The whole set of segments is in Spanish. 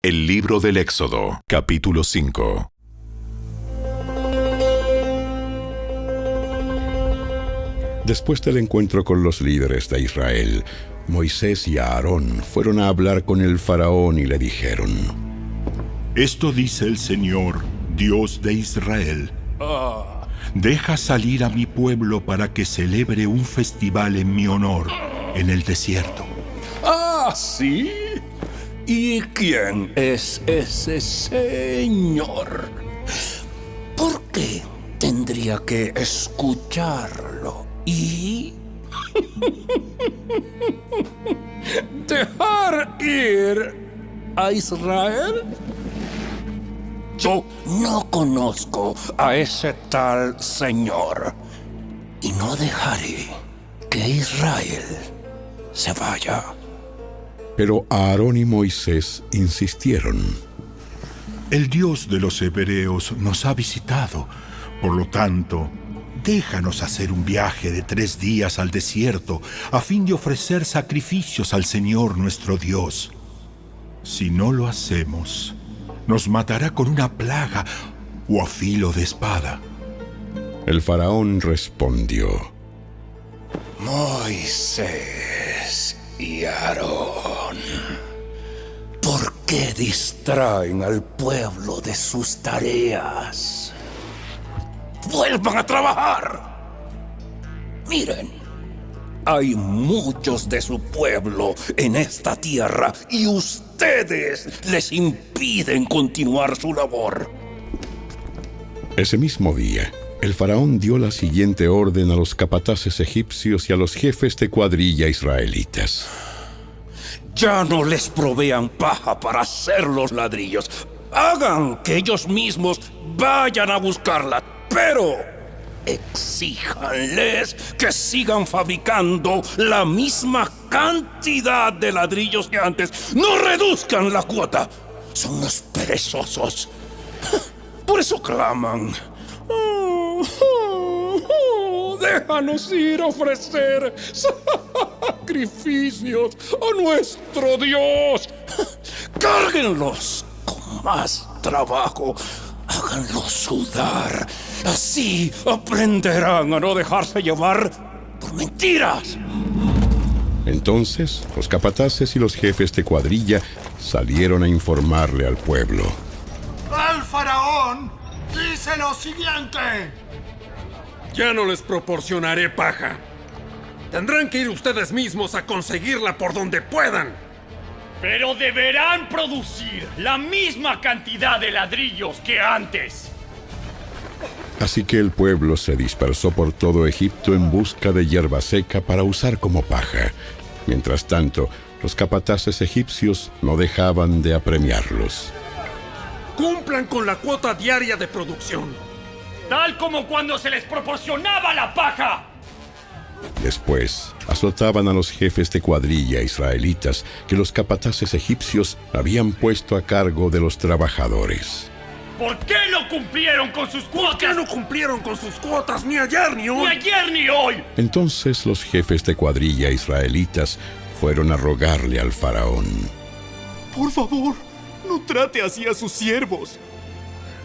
El libro del Éxodo, capítulo 5. Después del encuentro con los líderes de Israel, Moisés y Aarón fueron a hablar con el faraón y le dijeron: Esto dice el Señor, Dios de Israel. Deja salir a mi pueblo para que celebre un festival en mi honor en el desierto. ¿Sí? ¿Y quién es ese señor? ¿Por qué tendría que escucharlo y dejar ir a Israel? Yo no conozco a ese tal señor y no dejaré que Israel se vaya. Pero Aarón y Moisés insistieron: El Dios de los hebreos nos ha visitado. Por lo tanto, déjanos hacer un viaje de 3 días al desierto a fin de ofrecer sacrificios al Señor nuestro Dios. Si no lo hacemos, nos matará con una plaga o a filo de espada. El faraón respondió: Moisés y Aarón, ¿por qué distraen al pueblo de sus tareas? ¡Vuelvan a trabajar! Miren, hay muchos de su pueblo en esta tierra y ustedes les impiden continuar su labor. Ese mismo día, el faraón dio la siguiente orden a los capataces egipcios y a los jefes de cuadrilla israelitas: Ya no les provean paja para hacer los ladrillos. Hagan que ellos mismos vayan a buscarla, pero exíjanles que sigan fabricando la misma cantidad de ladrillos que antes. ¡No reduzcan la cuota! Son unos perezosos. Por eso claman: déjanos ir a ofrecer sacrificios a nuestro Dios. Cárguenlos con más trabajo. Háganlos sudar. Así aprenderán a no dejarse llevar por mentiras. Entonces, los capataces y los jefes de cuadrilla salieron a informarle al pueblo: ¡El faraón dice lo siguiente! Ya no les proporcionaré paja. Tendrán que ir ustedes mismos a conseguirla por donde puedan. Pero deberán producir la misma cantidad de ladrillos que antes. Así que el pueblo se dispersó por todo Egipto en busca de hierba seca para usar como paja. Mientras tanto, los capataces egipcios no dejaban de apremiarlos. Cumplan con la cuota diaria de producción. Tal como cuando se les proporcionaba la paja. Después, azotaban a los jefes de cuadrilla israelitas que los capataces egipcios habían puesto a cargo de los trabajadores. ¿Por qué no cumplieron con sus cuotas? ¿Por qué no cumplieron con sus cuotas ni ayer ni hoy? ¡Ni ayer ni hoy! Entonces los jefes de cuadrilla israelitas fueron a rogarle al faraón: Por favor, no trate así a sus siervos.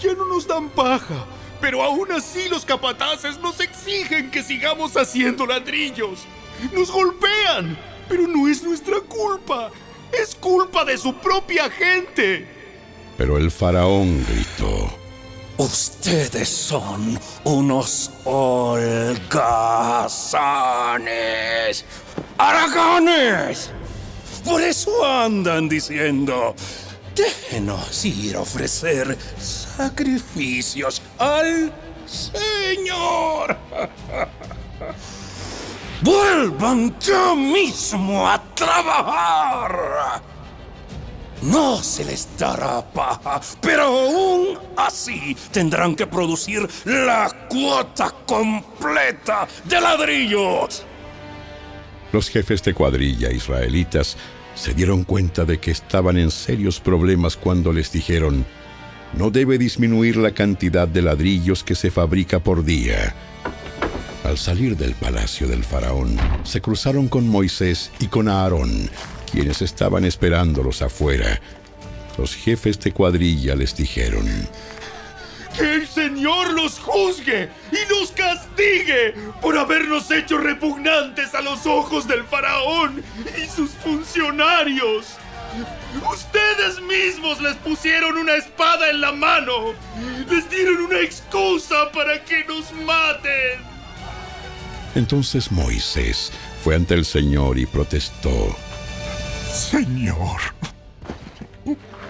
Ya no nos dan paja, pero aún así los capataces nos exigen que sigamos haciendo ladrillos. Nos golpean, pero no es nuestra culpa. Es culpa de su propia gente. Pero el faraón gritó: Ustedes son unos holgazanes, haraganes. Por eso andan diciendo: déjenos ir a ofrecer sacrificios al Señor. ¡Vuelvan ya mismo a trabajar! No se les dará paja, pero aún así tendrán que producir la cuota completa de ladrillos. Los jefes de cuadrilla israelitas se dieron cuenta de que estaban en serios problemas cuando les dijeron: no debe disminuir la cantidad de ladrillos que se fabrica por día. Al salir del palacio del faraón, se cruzaron con Moisés y con Aarón, quienes estaban esperándolos afuera. Los jefes de cuadrilla les dijeron: ¡Que el Señor los juzgue y los castigue por habernos hecho repugnantes a los ojos del faraón y sus funcionarios! Ustedes mismos les pusieron una espada en la mano. Les dieron una excusa para que nos maten. Entonces Moisés fue ante el Señor y protestó: Señor,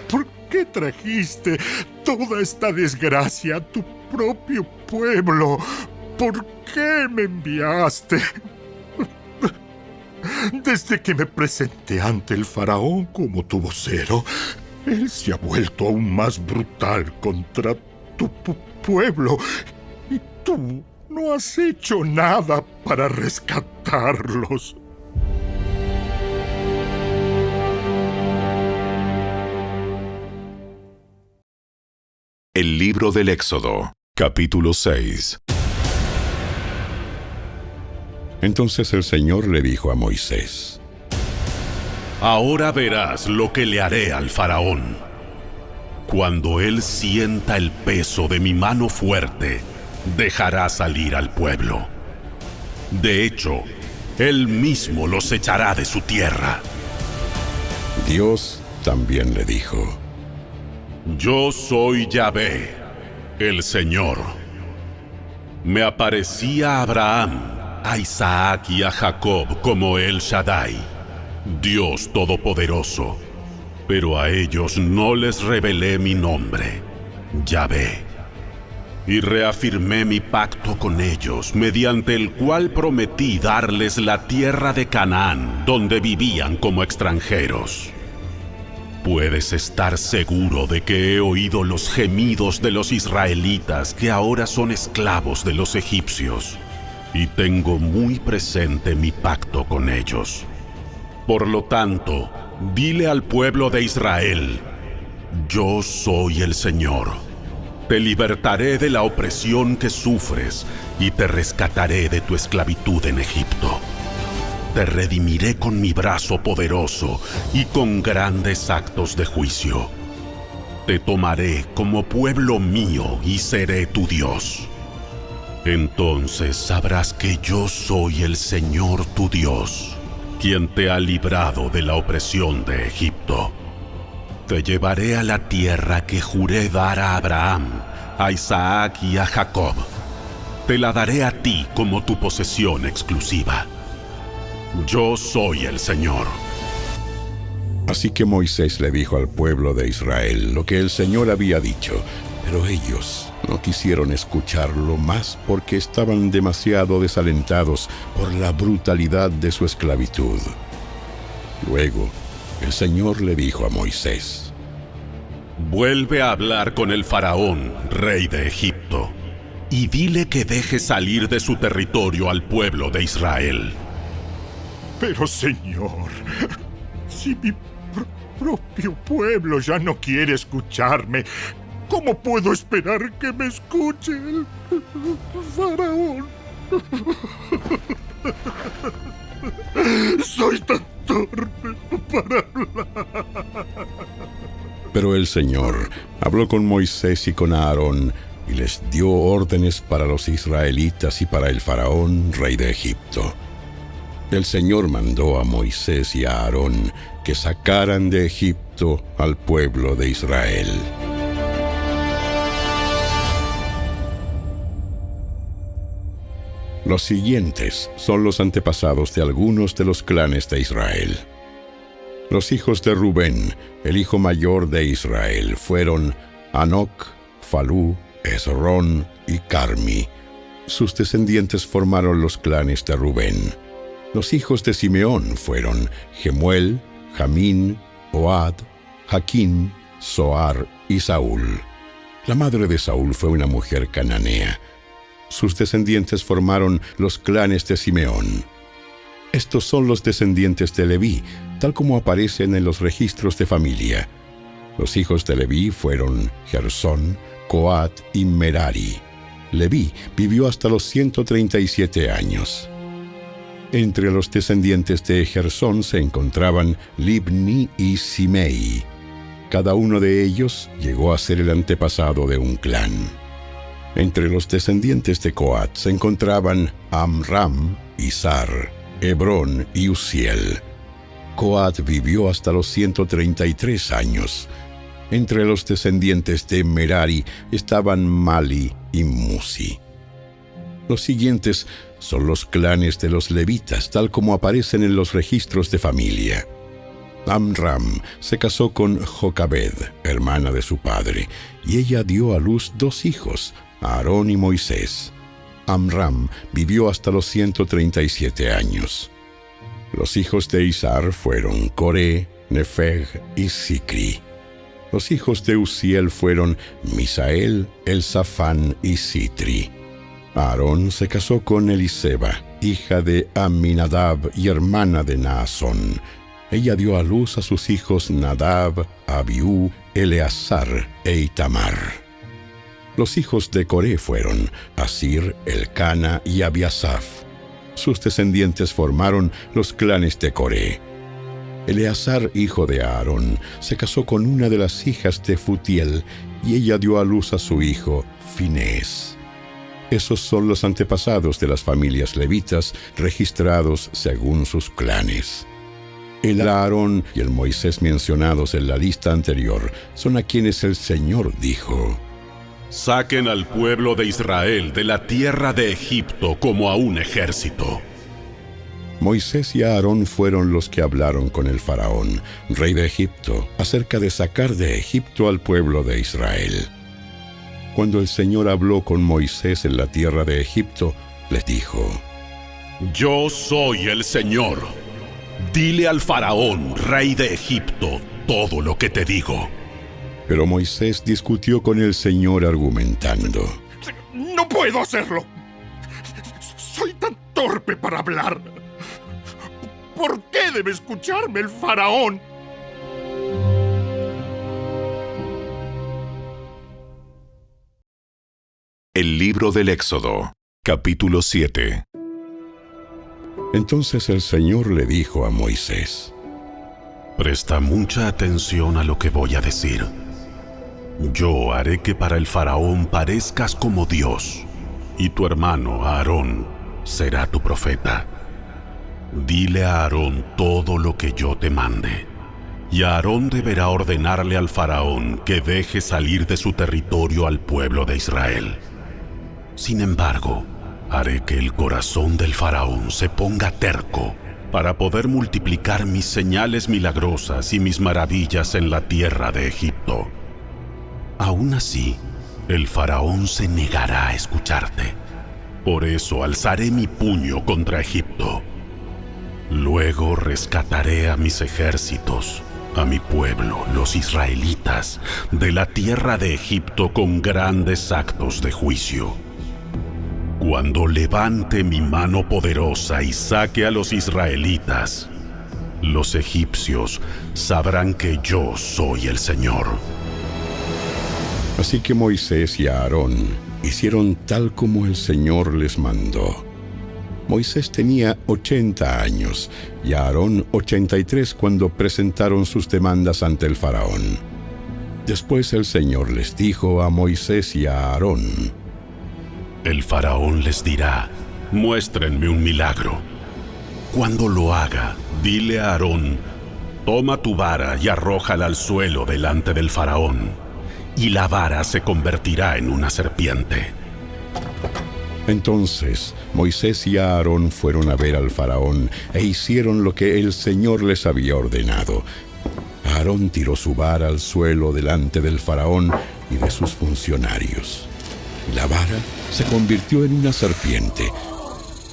¿por qué trajiste toda esta desgracia a tu propio pueblo? ¿Por qué me enviaste? Desde que me presenté ante el faraón como tu vocero, él se ha vuelto aún más brutal contra tu pueblo. Y tú no has hecho nada para rescatarlos. El libro del Éxodo, capítulo 6. Entonces el Señor le dijo a Moisés: Ahora verás lo que le haré al faraón. Cuando él sienta el peso de mi mano fuerte, dejará salir al pueblo. De hecho, él mismo los echará de su tierra. Dios también le dijo: Yo soy Yahvé, el Señor. Me aparecí a Abraham, a Isaac y a Jacob como El Shaddai, Dios Todopoderoso, pero a ellos no les revelé mi nombre, Yahvé. Y reafirmé mi pacto con ellos, mediante el cual prometí darles la tierra de Canaán, donde vivían como extranjeros. Puedes estar seguro de que he oído los gemidos de los israelitas que ahora son esclavos de los egipcios, y tengo muy presente mi pacto con ellos. Por lo tanto, dile al pueblo de Israel: Yo soy el Señor. Te libertaré de la opresión que sufres y te rescataré de tu esclavitud en Egipto. Te redimiré con mi brazo poderoso y con grandes actos de juicio. Te tomaré como pueblo mío y seré tu Dios. Entonces sabrás que yo soy el Señor tu Dios, quien te ha librado de la opresión de Egipto. Te llevaré a la tierra que juré dar a Abraham, a Isaac y a Jacob. Te la daré a ti como tu posesión exclusiva. Yo soy el Señor. Así que Moisés le dijo al pueblo de Israel lo que el Señor había dicho, pero ellos no quisieron escucharlo más porque estaban demasiado desalentados por la brutalidad de su esclavitud. Luego, el Señor le dijo a Moisés: Vuelve a hablar con el faraón, rey de Egipto, y dile que deje salir de su territorio al pueblo de Israel. Pero, Señor, si mi propio pueblo ya no quiere escucharme, ¿cómo puedo esperar que me escuche el faraón? Soy tan torpe para hablar. Pero el Señor habló con Moisés y con Aarón y les dio órdenes para los israelitas y para el faraón, rey de Egipto. El Señor mandó a Moisés y a Aarón que sacaran de Egipto al pueblo de Israel. Los siguientes son los antepasados de algunos de los clanes de Israel. Los hijos de Rubén, el hijo mayor de Israel, fueron Hanoc, Falú, Hezrón y Carmi. Sus descendientes formaron los clanes de Rubén. Los hijos de Simeón fueron Gemuel, Jamín, Ohad, Jaquín, Zoar y Saúl. La madre de Saúl fue una mujer cananea. Sus descendientes formaron los clanes de Simeón. Estos son los descendientes de Leví, tal como aparecen en los registros de familia. Los hijos de Leví fueron Gersón, Coat y Merari. Leví vivió hasta los 137 años. Entre los descendientes de Gersón se encontraban Libni y Simei. Cada uno de ellos llegó a ser el antepasado de un clan. Entre los descendientes de Coat se encontraban Amram, Izhar, Hebrón y Uziel. Coat vivió hasta los 133 años. Entre los descendientes de Merari estaban Mali y Musi. Los siguientes son los clanes de los levitas, tal como aparecen en los registros de familia. Amram se casó con Jocabed, hermana de su padre, y ella dio a luz 2 hijos, Aarón y Moisés. Amram vivió hasta los 137 años. Los hijos de Izhar fueron Coré, Nefeg y Sicri. Los hijos de Uziel fueron Misael, Elzafán y Sitri. Aarón se casó con Eliseba, hija de Aminadab y hermana de Naasón. Ella dio a luz a sus hijos Nadab, Abiú, Eleazar e Itamar. Los hijos de Coré fueron Asir, Elcana y Abiasaf. Sus descendientes formaron los clanes de Coré. Eleazar, hijo de Aarón, se casó con una de las hijas de Futiel y ella dio a luz a su hijo Finés. Esos son los antepasados de las familias levitas registrados según sus clanes. El Aarón y el Moisés mencionados en la lista anterior son a quienes el Señor dijo: Saquen al pueblo de Israel de la tierra de Egipto como a un ejército. Moisés y Aarón fueron los que hablaron con el faraón, rey de Egipto, acerca de sacar de Egipto al pueblo de Israel. Cuando el Señor habló con Moisés en la tierra de Egipto, les dijo: Yo soy el Señor. Dile al faraón, rey de Egipto, todo lo que te digo. Pero Moisés discutió con el Señor argumentando: ¡No puedo hacerlo! Soy tan torpe para hablar. ¿Por qué debe escucharme el faraón? El libro del Éxodo, capítulo 7. Entonces el Señor le dijo a Moisés: Presta mucha atención a lo que voy a decir. Yo haré que para el faraón parezcas como Dios, y tu hermano Aarón será tu profeta. Dile a Aarón todo lo que yo te mande, y Aarón deberá ordenarle al faraón que deje salir de su territorio al pueblo de Israel. Sin embargo, haré que el corazón del faraón se ponga terco para poder multiplicar mis señales milagrosas y mis maravillas en la tierra de Egipto. Aún así, el faraón se negará a escucharte. Por eso alzaré mi puño contra Egipto. Luego rescataré a mis ejércitos, a mi pueblo, los israelitas, de la tierra de Egipto con grandes actos de juicio. Cuando levante mi mano poderosa y saque a los israelitas, los egipcios sabrán que yo soy el Señor. Así que Moisés y Aarón hicieron tal como el Señor les mandó. Moisés tenía 80 años y Aarón 83 cuando presentaron sus demandas ante el faraón. Después el Señor les dijo a Moisés y a Aarón: El faraón les dirá: muéstrenme un milagro. Cuando lo haga, dile a Aarón: toma tu vara y arrójala al suelo delante del faraón, y la vara se convertirá en una serpiente. Entonces Moisés y Aarón fueron a ver al faraón e hicieron lo que el Señor les había ordenado. Aarón tiró su vara al suelo delante del faraón y de sus funcionarios. La vara se convirtió en una serpiente.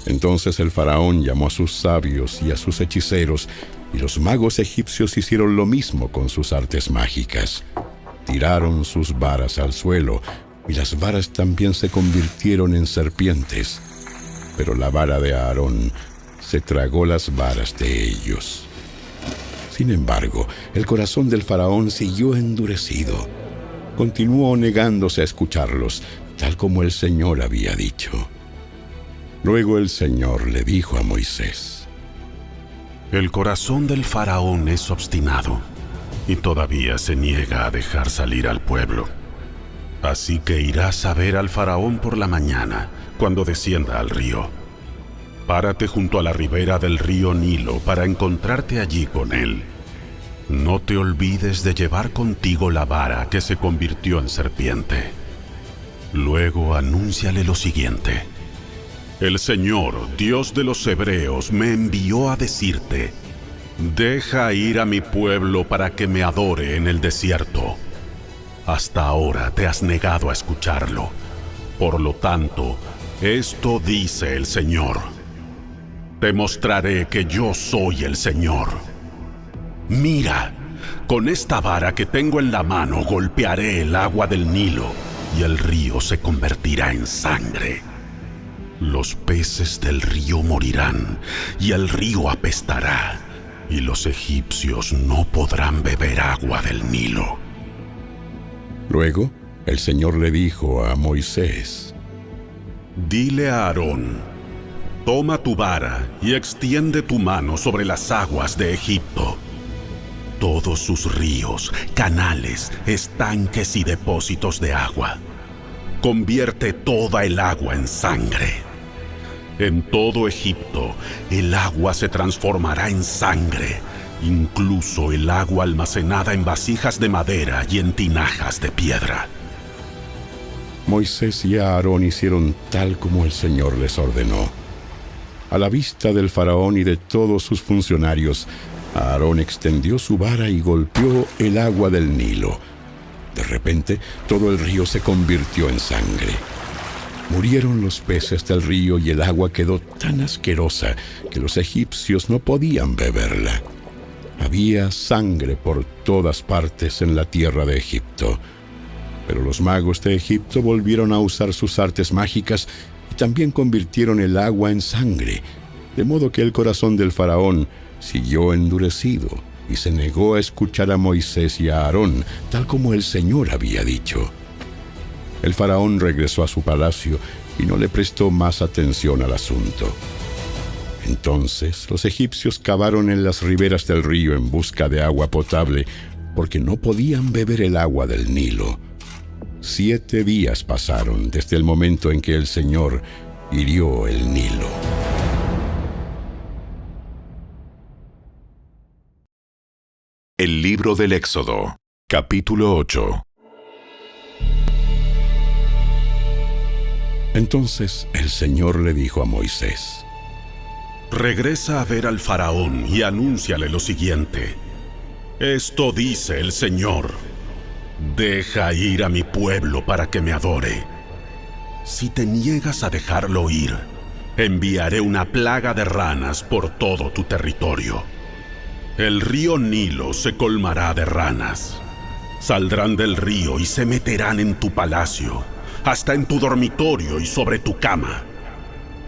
Entonces el faraón llamó a sus sabios y a sus hechiceros, y los magos egipcios hicieron lo mismo con sus artes mágicas. Tiraron sus varas al suelo, y las varas también se convirtieron en serpientes. Pero la vara de Aarón se tragó las varas de ellos. Sin embargo, el corazón del faraón siguió endurecido. Continuó negándose a escucharlos, tal como el Señor había dicho. Luego el Señor le dijo a Moisés: El corazón del faraón es obstinado, y todavía se niega a dejar salir al pueblo. Así que irás a ver al faraón por la mañana, cuando descienda al río. Párate junto a la ribera del río Nilo para encontrarte allí con él. No te olvides de llevar contigo la vara que se convirtió en serpiente. Luego anúnciale lo siguiente: el Señor, Dios de los hebreos, me envió a decirte: deja ir a mi pueblo para que me adore en el desierto. Hasta ahora te has negado a escucharlo. Por lo tanto, esto dice el Señor: te mostraré que yo soy el Señor. Mira, con esta vara que tengo en la mano golpearé el agua del Nilo y el río se convertirá en sangre. Los peces del río morirán y el río apestará, y los egipcios no podrán beber agua del Nilo. Luego, el Señor le dijo a Moisés: dile a Aarón: toma tu vara y extiende tu mano sobre las aguas de Egipto. Todos sus ríos, canales, estanques y depósitos de agua. Convierte toda el agua en sangre. En todo Egipto, el agua se transformará en sangre, incluso el agua almacenada en vasijas de madera y en tinajas de piedra. Moisés y Aarón hicieron tal como el Señor les ordenó. A la vista del faraón y de todos sus funcionarios, Aarón extendió su vara y golpeó el agua del Nilo. De repente, todo el río se convirtió en sangre. Murieron los peces del río y el agua quedó tan asquerosa que los egipcios no podían beberla. Había sangre por todas partes en la tierra de Egipto. Pero los magos de Egipto volvieron a usar sus artes mágicas y también convirtieron el agua en sangre, de modo que el corazón del faraón siguió endurecido y se negó a escuchar a Moisés y a Aarón, tal como el Señor había dicho. El faraón regresó a su palacio y no le prestó más atención al asunto. Entonces los egipcios cavaron en las riberas del río en busca de agua potable, porque no podían beber el agua del Nilo. 7 días pasaron desde el momento en que el Señor hirió el Nilo. El libro del Éxodo, capítulo 8. Entonces el Señor le dijo a Moisés: regresa a ver al faraón y anúnciale lo siguiente: esto dice el Señor: deja ir a mi pueblo para que me adore. Si te niegas a dejarlo ir, enviaré una plaga de ranas por todo tu territorio. El río Nilo se colmará de ranas. Saldrán del río y se meterán en tu palacio, hasta en tu dormitorio y sobre tu cama.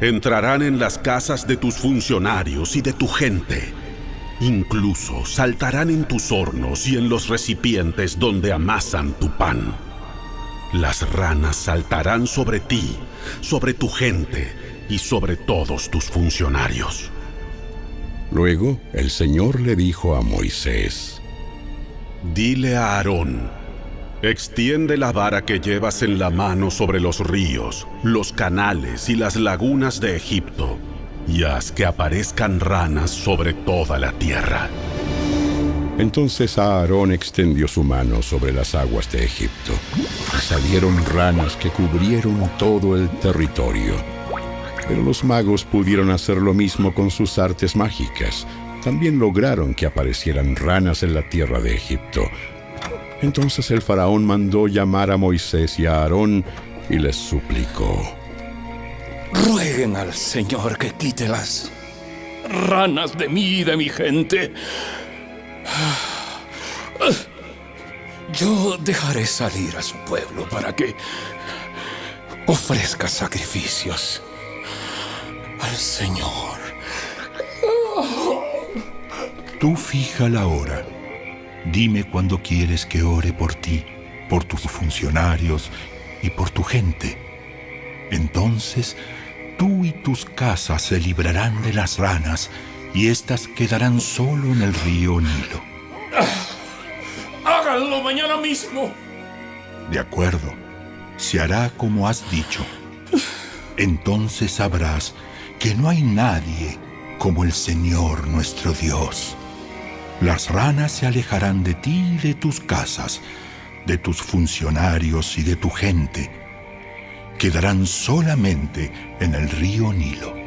Entrarán en las casas de tus funcionarios y de tu gente. Incluso saltarán en tus hornos y en los recipientes donde amasan tu pan. Las ranas saltarán sobre ti, sobre tu gente y sobre todos tus funcionarios. Luego el Señor le dijo a Moisés: dile a Aarón: extiende la vara que llevas en la mano sobre los ríos, los canales y las lagunas de Egipto, y haz que aparezcan ranas sobre toda la tierra. Entonces Aarón extendió su mano sobre las aguas de Egipto, y salieron ranas que cubrieron todo el territorio. Pero los magos pudieron hacer lo mismo con sus artes mágicas. También lograron que aparecieran ranas en la tierra de Egipto. Entonces el faraón mandó llamar a Moisés y a Aarón y les suplicó: rueguen al Señor que quite las ranas de mí y de mi gente. Yo dejaré salir a su pueblo para que ofrezca sacrificios al Señor. Tú fija la hora. Dime cuándo quieres que ore por ti, por tus funcionarios y por tu gente. Entonces, tú y tus casas se librarán de las ranas y éstas quedarán solo en el río Nilo. Háganlo mañana mismo. De acuerdo, se hará como has dicho. Entonces sabrás que no hay nadie como el Señor nuestro Dios. Las ranas se alejarán de ti y de tus casas, de tus funcionarios y de tu gente. Quedarán solamente en el río Nilo.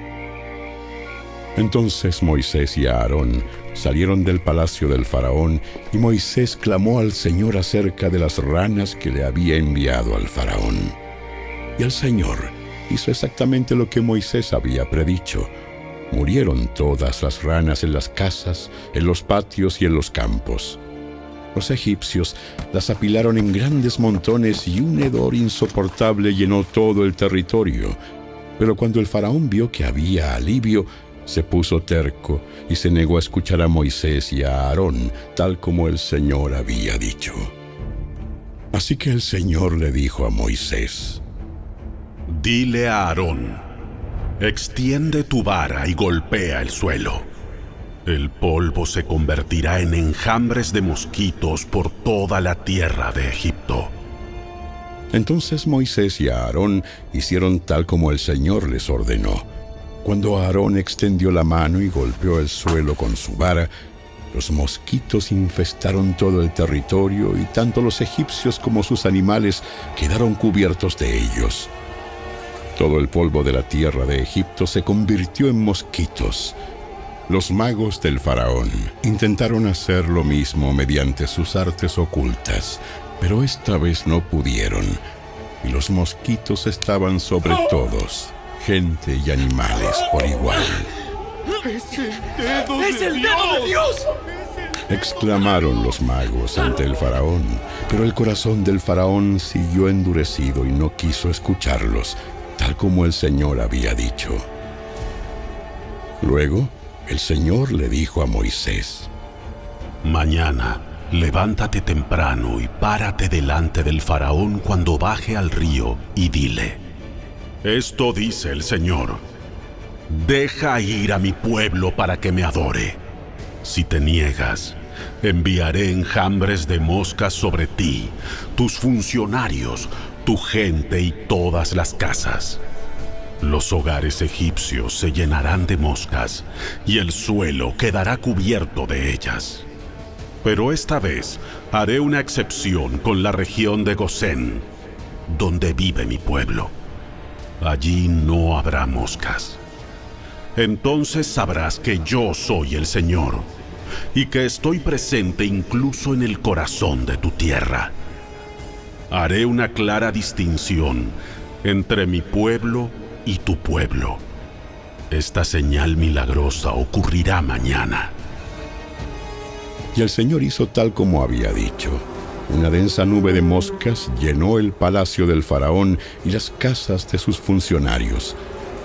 Entonces Moisés y Aarón salieron del palacio del faraón, y Moisés clamó al Señor acerca de las ranas que le había enviado al faraón. Y el Señor hizo exactamente lo que Moisés había predicho. Murieron todas las ranas en las casas, en los patios y en los campos. Los egipcios las apilaron en grandes montones y un hedor insoportable llenó todo el territorio. Pero cuando el faraón vio que había alivio, se puso terco y se negó a escuchar a Moisés y a Aarón, tal como el Señor había dicho. Así que el Señor le dijo a Moisés: Dile a Aarón, extiende tu vara y golpea el suelo. El polvo se convertirá en enjambres de mosquitos por toda la tierra de Egipto. Entonces Moisés y Aarón hicieron tal como el Señor les ordenó. Cuando Aarón extendió la mano y golpeó el suelo con su vara, los mosquitos infestaron todo el territorio y tanto los egipcios como sus animales quedaron cubiertos de ellos. Todo el polvo de la tierra de Egipto se convirtió en mosquitos. Los magos del faraón intentaron hacer lo mismo mediante sus artes ocultas, pero esta vez no pudieron, y los mosquitos estaban sobre todos, gente y animales por igual. ¡Es el dedo de Dios! Exclamaron los magos ante el faraón, pero el corazón del faraón siguió endurecido y no quiso escucharlos, tal como el Señor había dicho. Luego, el Señor le dijo a Moisés: Mañana, levántate temprano y párate delante del faraón cuando baje al río y dile: Esto dice el Señor, deja ir a mi pueblo para que me adore. Si te niegas, enviaré enjambres de moscas sobre ti, tus funcionarios, tu gente y todas las casas. Los hogares egipcios se llenarán de moscas y el suelo quedará cubierto de ellas. Pero esta vez haré una excepción con la región de Gosén, donde vive mi pueblo. Allí no habrá moscas. Entonces sabrás que yo soy el Señor y que estoy presente incluso en el corazón de tu tierra. Haré una clara distinción entre mi pueblo y tu pueblo. Esta señal milagrosa ocurrirá mañana. Y el Señor hizo tal como había dicho. Una densa nube de moscas llenó el palacio del faraón y las casas de sus funcionarios.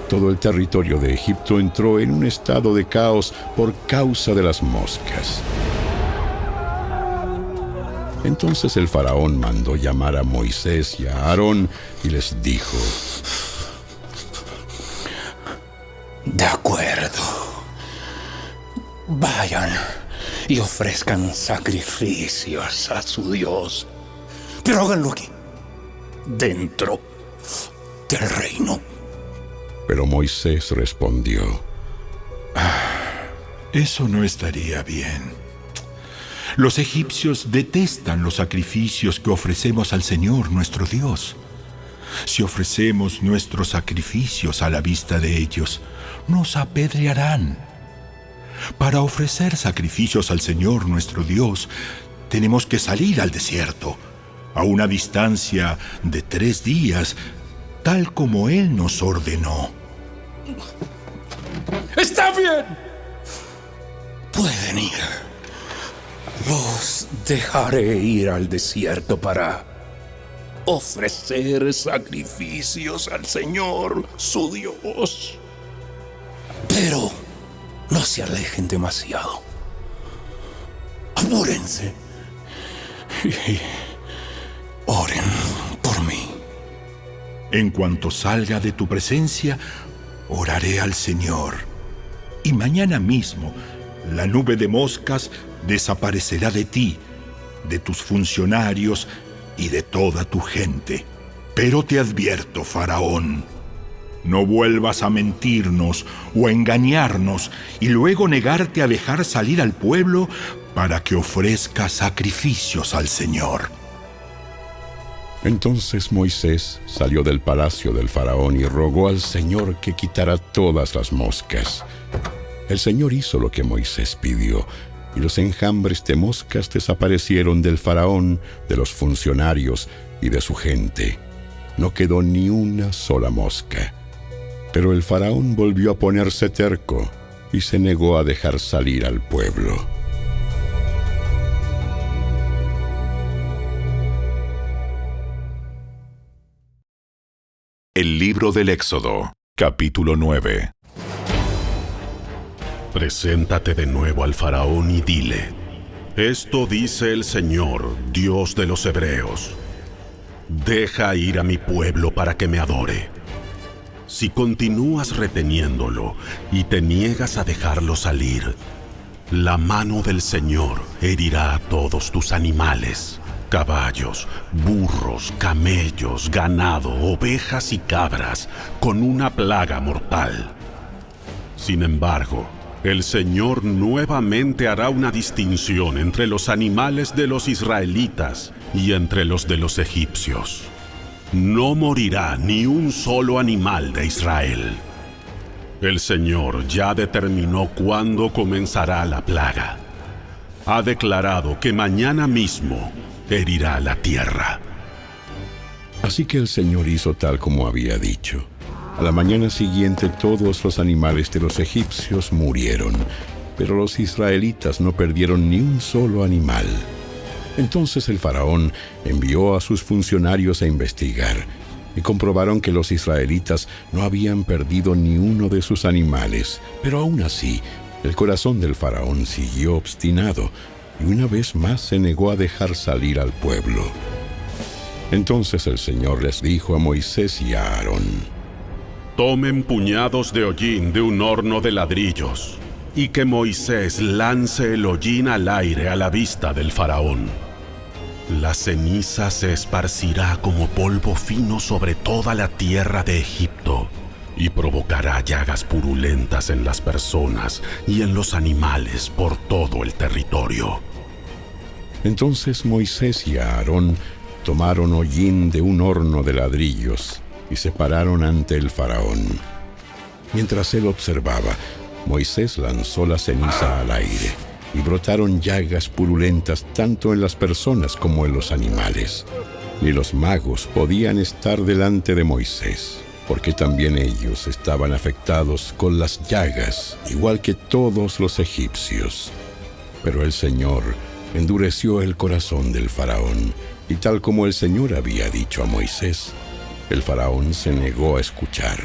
Todo el territorio de Egipto entró en un estado de caos por causa de las moscas. Entonces el faraón mandó llamar a Moisés y a Aarón y les dijo: De acuerdo. Vayan y ofrezcan sacrificios a su Dios. Pero háganlo aquí, dentro del reino. Pero Moisés respondió: Eso no estaría bien. Los egipcios detestan los sacrificios que ofrecemos al Señor nuestro Dios. Si ofrecemos nuestros sacrificios a la vista de ellos, nos apedrearán. Para ofrecer sacrificios al Señor nuestro Dios, tenemos que salir al desierto, a una distancia de 3 días, tal como Él nos ordenó. ¡Está bien! Pueden ir. Los dejaré ir al desierto para ofrecer sacrificios al Señor, su Dios. Pero no se alejen demasiado. Apúrense y oren por mí. En cuanto salga de tu presencia, oraré al Señor. Y mañana mismo, la nube de moscas desaparecerá de ti, de tus funcionarios y de toda tu gente. Pero te advierto, Faraón, no vuelvas a mentirnos o a engañarnos y luego negarte a dejar salir al pueblo para que ofrezca sacrificios al Señor. Entonces Moisés salió del palacio del faraón y rogó al Señor que quitara todas las moscas. El Señor hizo lo que Moisés pidió, y los enjambres de moscas desaparecieron del faraón, de los funcionarios y de su gente. No quedó ni una sola mosca. Pero el faraón volvió a ponerse terco y se negó a dejar salir al pueblo. El libro del Éxodo, capítulo 9. Preséntate de nuevo al faraón y dile: esto dice el Señor, Dios de los hebreos. Deja ir a mi pueblo para que me adore. Si continúas reteniéndolo y te niegas a dejarlo salir, la mano del Señor herirá a todos tus animales, caballos, burros, camellos, ganado, ovejas y cabras, con una plaga mortal. Sin embargo, el Señor nuevamente hará una distinción entre los animales de los israelitas y entre los de los egipcios. No morirá ni un solo animal de Israel. El Señor ya determinó cuándo comenzará la plaga. Ha declarado que mañana mismo herirá la tierra. Así que el Señor hizo tal como había dicho. A la mañana siguiente todos los animales de los egipcios murieron, pero los israelitas no perdieron ni un solo animal. Entonces el faraón envió a sus funcionarios a investigar, y comprobaron que los israelitas no habían perdido ni uno de sus animales. Pero aún así, el corazón del faraón siguió obstinado, y una vez más se negó a dejar salir al pueblo. Entonces el Señor les dijo a Moisés y a Aarón: tomen puñados de hollín de un horno de ladrillos, y que Moisés lance el hollín al aire a la vista del faraón. La ceniza se esparcirá como polvo fino sobre toda la tierra de Egipto, y provocará llagas purulentas en las personas y en los animales por todo el territorio. Entonces Moisés y Aarón tomaron hollín de un horno de ladrillos y se pararon ante el faraón. Mientras él observaba, Moisés lanzó la ceniza al aire, y brotaron llagas purulentas tanto en las personas como en los animales. Ni los magos podían estar delante de Moisés, porque también ellos estaban afectados con las llagas, igual que todos los egipcios. Pero el Señor endureció el corazón del faraón, y tal como el Señor había dicho a Moisés, el faraón se negó a escuchar.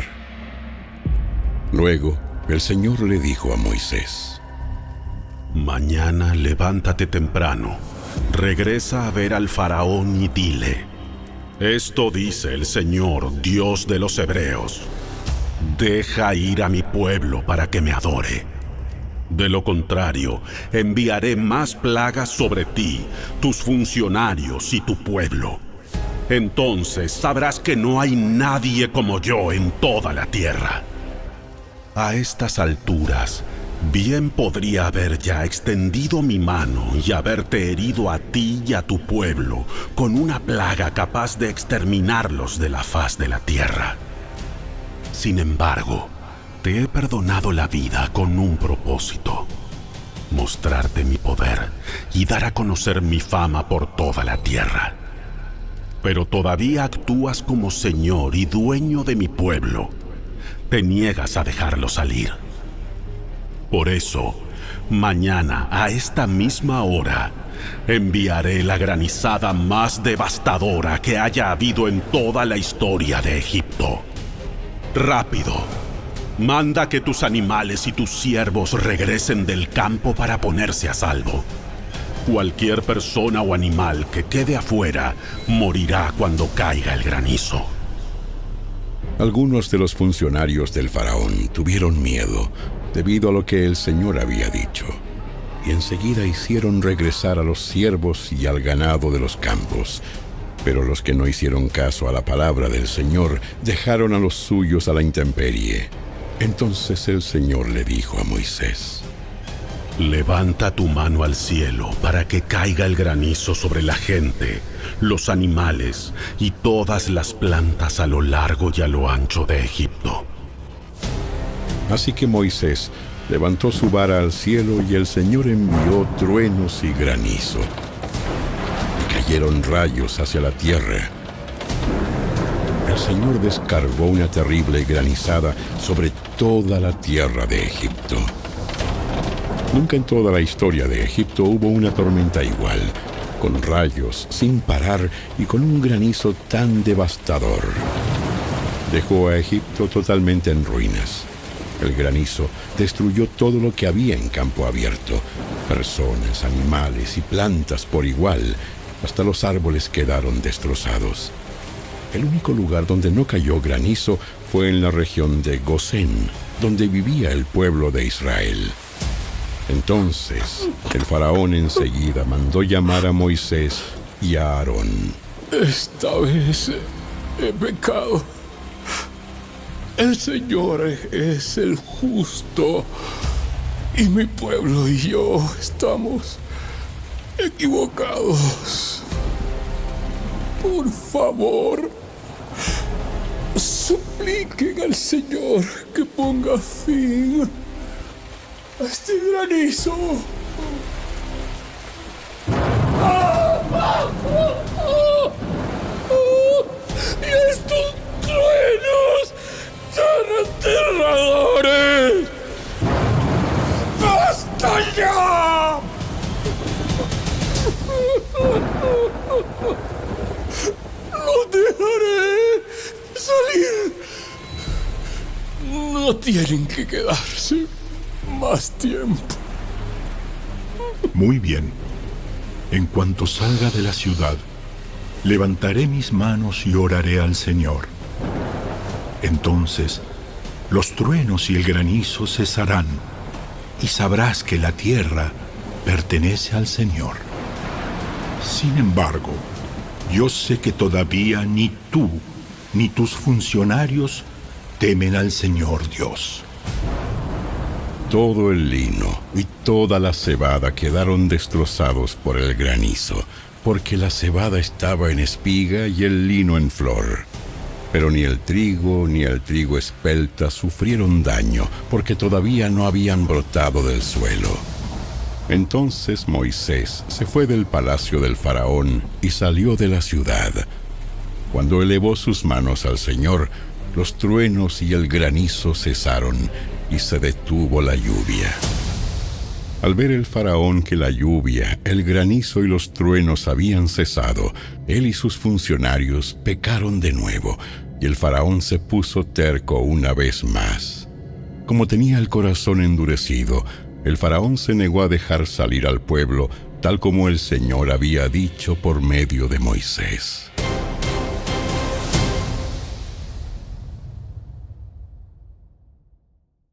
Luego, el Señor le dijo a Moisés: mañana levántate temprano, regresa a ver al faraón y dile: esto dice el Señor, Dios de los hebreos. Deja ir a mi pueblo para que me adore. De lo contrario, enviaré más plagas sobre ti, tus funcionarios y tu pueblo. Entonces sabrás que no hay nadie como yo en toda la tierra. A estas alturas, bien podría haber ya extendido mi mano y haberte herido a ti y a tu pueblo con una plaga capaz de exterminarlos de la faz de la tierra. Sin embargo, te he perdonado la vida con un propósito: mostrarte mi poder y dar a conocer mi fama por toda la tierra. Pero todavía actúas como señor y dueño de mi pueblo. Te niegas a dejarlo salir. Por eso, mañana a esta misma hora, enviaré la granizada más devastadora que haya habido en toda la historia de Egipto. Rápido, manda que tus animales y tus siervos regresen del campo para ponerse a salvo. Cualquier persona o animal que quede afuera morirá cuando caiga el granizo. Algunos de los funcionarios del faraón tuvieron miedo debido a lo que el Señor había dicho. y enseguida hicieron regresar a los siervos y al ganado de los campos. Pero los que no hicieron caso a la palabra del Señor dejaron a los suyos a la intemperie. Entonces el Señor le dijo a Moisés: Levanta tu mano al cielo para que caiga el granizo sobre la gente, los animales y todas las plantas a lo largo y a lo ancho de Egipto. Así que Moisés levantó su vara al cielo y el Señor envió truenos y granizo. Y cayeron rayos hacia la tierra. El Señor descargó una terrible granizada sobre toda la tierra de Egipto. Nunca en toda la historia de Egipto hubo una tormenta igual, con rayos sin parar y con un granizo tan devastador. Dejó a Egipto totalmente en ruinas. El granizo destruyó todo lo que había en campo abierto, personas, animales y plantas por igual, hasta los árboles quedaron destrozados. El único lugar donde no cayó granizo fue en la región de Gosén, donde vivía el pueblo de Israel. Entonces, el faraón enseguida mandó llamar a Moisés y a Aarón. Esta vez he pecado. El Señor es el justo y mi pueblo y yo estamos equivocados. Por favor, supliquen al Señor que ponga fin a este granizo. Y estos truenos tan aterradores. ¡Basta ya! ¡Los dejaré salir! No tienen que quedarse más tiempo. Muy bien. En cuanto salga de la ciudad, levantaré mis manos y oraré al Señor. Entonces, los truenos y el granizo cesarán, y sabrás que la tierra pertenece al Señor. Sin embargo, yo sé que todavía ni tú ni tus funcionarios temen al Señor Dios. Todo el lino y toda la cebada quedaron destrozados por el granizo, porque la cebada estaba en espiga y el lino en flor. Pero ni el trigo ni el trigo espelta sufrieron daño, porque todavía no habían brotado del suelo. Entonces Moisés se fue del palacio del faraón y salió de la ciudad. Cuando elevó sus manos al Señor, los truenos y el granizo cesaron y se detuvo la lluvia. Al ver el faraón que la lluvia, el granizo y los truenos habían cesado, él y sus funcionarios pecaron de nuevo, y el faraón se puso terco una vez más. Como tenía el corazón endurecido, el faraón se negó a dejar salir al pueblo, tal como el Señor había dicho por medio de Moisés.